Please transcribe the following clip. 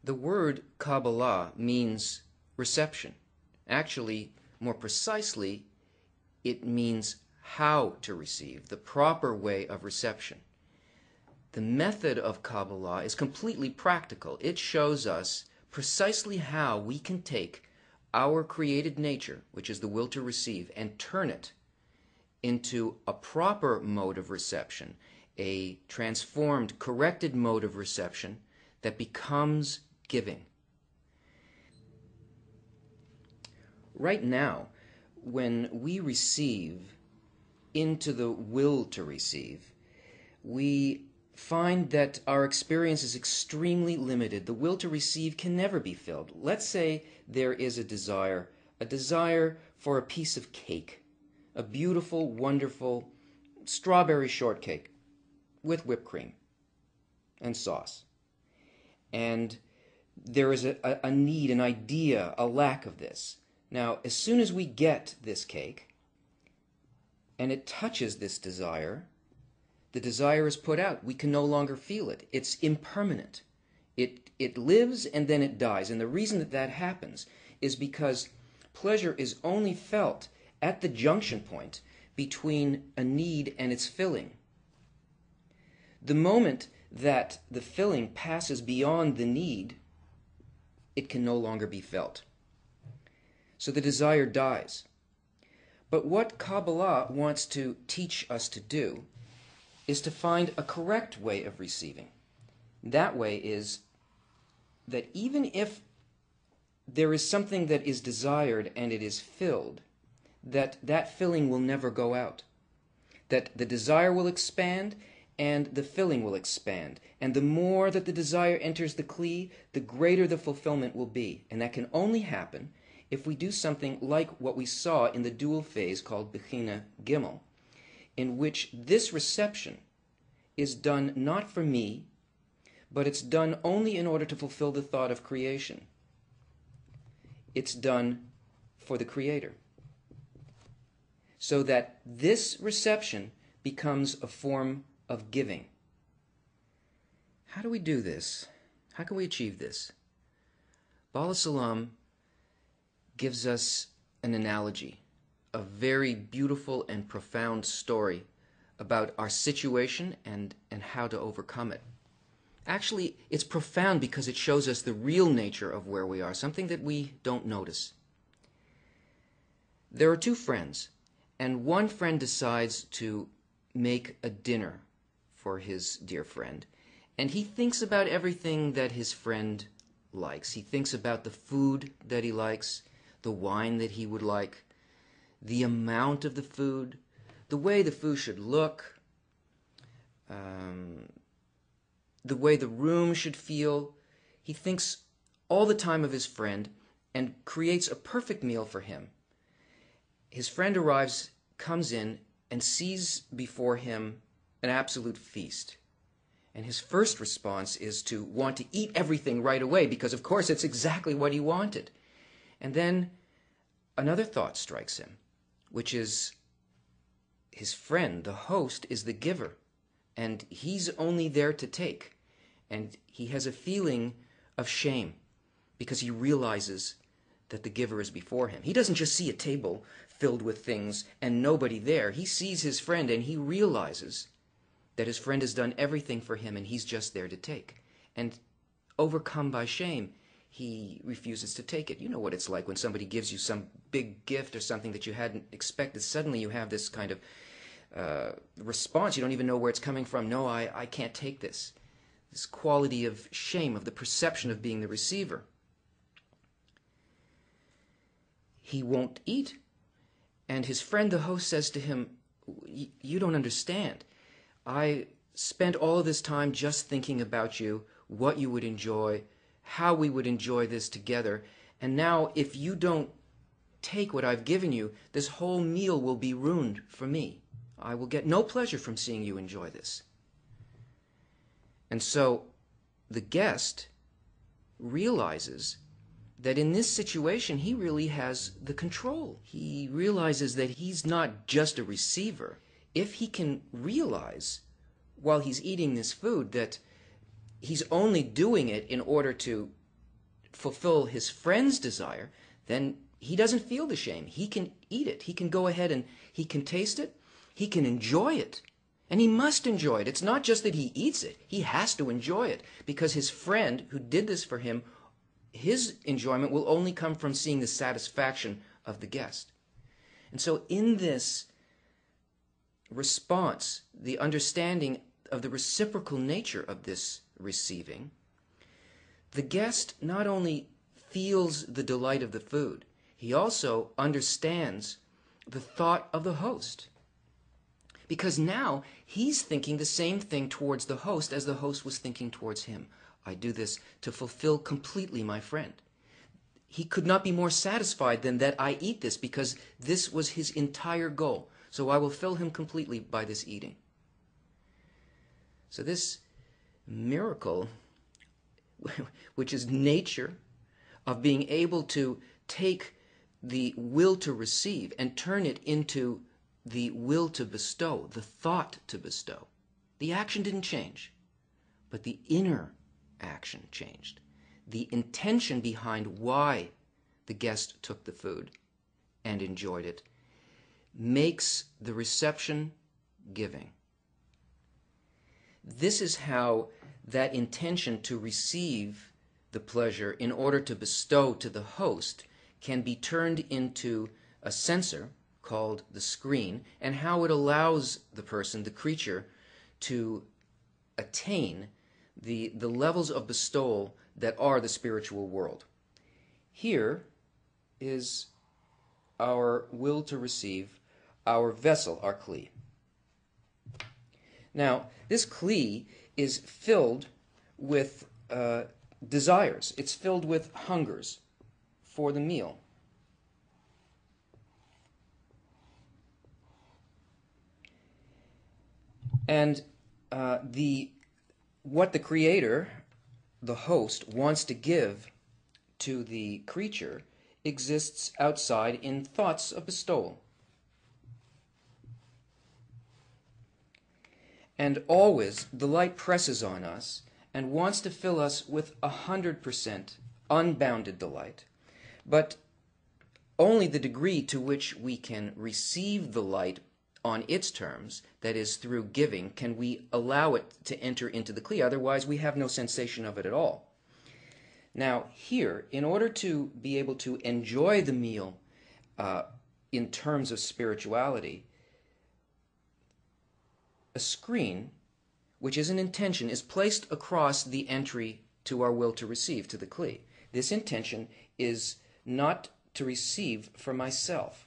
The word Kabbalah means reception. Actually, more precisely, it means how to receive, the proper way of reception. The method of Kabbalah is completely practical. It shows us precisely how we can take our created nature, which is the will to receive, and turn it into a proper mode of reception, a transformed, corrected mode of reception that becomes giving. Right now, when we receive into the will to receive, we find that our experience is extremely limited. The will to receive can never be filled. Let's say there is a desire for a piece of cake, a beautiful, wonderful strawberry shortcake with whipped cream and sauce. And there is a need, an idea, a lack of this. Now, as soon as we get this cake and it touches this desire, the desire is put out. We can no longer feel it. It's impermanent. It lives and then it dies. And the reason that that happens is because pleasure is only felt at the junction point between a need and its filling. The moment that the filling passes beyond the need, it can no longer be felt. So the desire dies. But what Kabbalah wants to teach us to do is to find a correct way of receiving. That way is that even if there is something that is desired and it is filled, that filling will never go out. That the desire will expand and the filling will expand. And the more that the desire enters the kli, the greater the fulfillment will be. And that can only happen if we do something like what we saw in the dual phase called Bechina Gimel, in which this reception is done not for me, but it's done only in order to fulfill the thought of creation. It's done for the Creator. So that this reception becomes a form of giving. How do we do this? How can we achieve this? Baal Salam gives us an analogy, a very beautiful and profound story about our situation and how to overcome it. Actually, it's profound because it shows us the real nature of where we are, something that we don't notice. There are two friends, and one friend decides to make a dinner for his dear friend, and he thinks about everything that his friend likes. He thinks about the food that he likes, the wine that he would like, the amount of the food, the way the food should look, the way the room should feel. He thinks all the time of his friend and creates a perfect meal for him. His friend arrives, comes in, and sees before him an absolute feast. And his first response is to want to eat everything right away because, of course, it's exactly what he wanted. And then another thought strikes him, which is his friend, the host, is the giver, and he's only there to take. And he has a feeling of shame because he realizes that the giver is before him. He doesn't just see a table filled with things and nobody there. He sees his friend and he realizes that his friend has done everything for him and he's just there to take. And overcome by shame, he refuses to take it. You know what it's like when somebody gives you some big gift or something that you hadn't expected. Suddenly you have this kind of response. You don't even know where it's coming from. No, I can't take this. This quality of shame, of the perception of being the receiver. He won't eat. And his friend, the host, says to him, "You don't understand. I spent all of this time just thinking about you, what you would enjoy, how we would enjoy this together. And now, if you don't take what I've given you, this whole meal will be ruined for me. I will get no pleasure from seeing you enjoy this." And so the guest realizes that in this situation he really has the control. He realizes that he's not just a receiver. If he can realize while he's eating this food that he's only doing it in order to fulfill his friend's desire, then he doesn't feel the shame. He can eat it. He can go ahead and he can taste it. He can enjoy it. And he must enjoy it. It's not just that he eats it. He has to enjoy it, because his friend who did this for him, his enjoyment will only come from seeing the satisfaction of the guest. And so in this response, the understanding of the reciprocal nature of this receiving, the guest not only feels the delight of the food, he also understands the thought of the host. Because now he's thinking the same thing towards the host as the host was thinking towards him. I do this to fulfill completely my friend. He could not be more satisfied than that I eat this, because this was his entire goal. So I will fill him completely by this eating. So this miracle, which is nature, of being able to take the will to receive and turn it into the will to bestow, the thought to bestow. The action didn't change, but the inner action changed. The intention behind why the guest took the food and enjoyed it makes the reception giving. This is how that intention to receive the pleasure in order to bestow to the host can be turned into a sensor called the screen, and how it allows the person, the creature, to attain the levels of bestowal that are the spiritual world. Here is our will to receive, our vessel, our kli. Now, this kli is filled with desires. It's filled with hungers for the meal. And what the creator, the host, wants to give to the creature exists outside in thoughts of bestowal. And always the light presses on us and wants to fill us with 100% unbounded delight. But only the degree to which we can receive the light on its terms, that is through giving, can we allow it to enter into the kli. Otherwise we have no sensation of it at all. Now here, in order to be able to enjoy the meal in terms of spirituality, a screen, which is an intention, is placed across the entry to our will to receive, to the kli. This intention is not to receive for myself.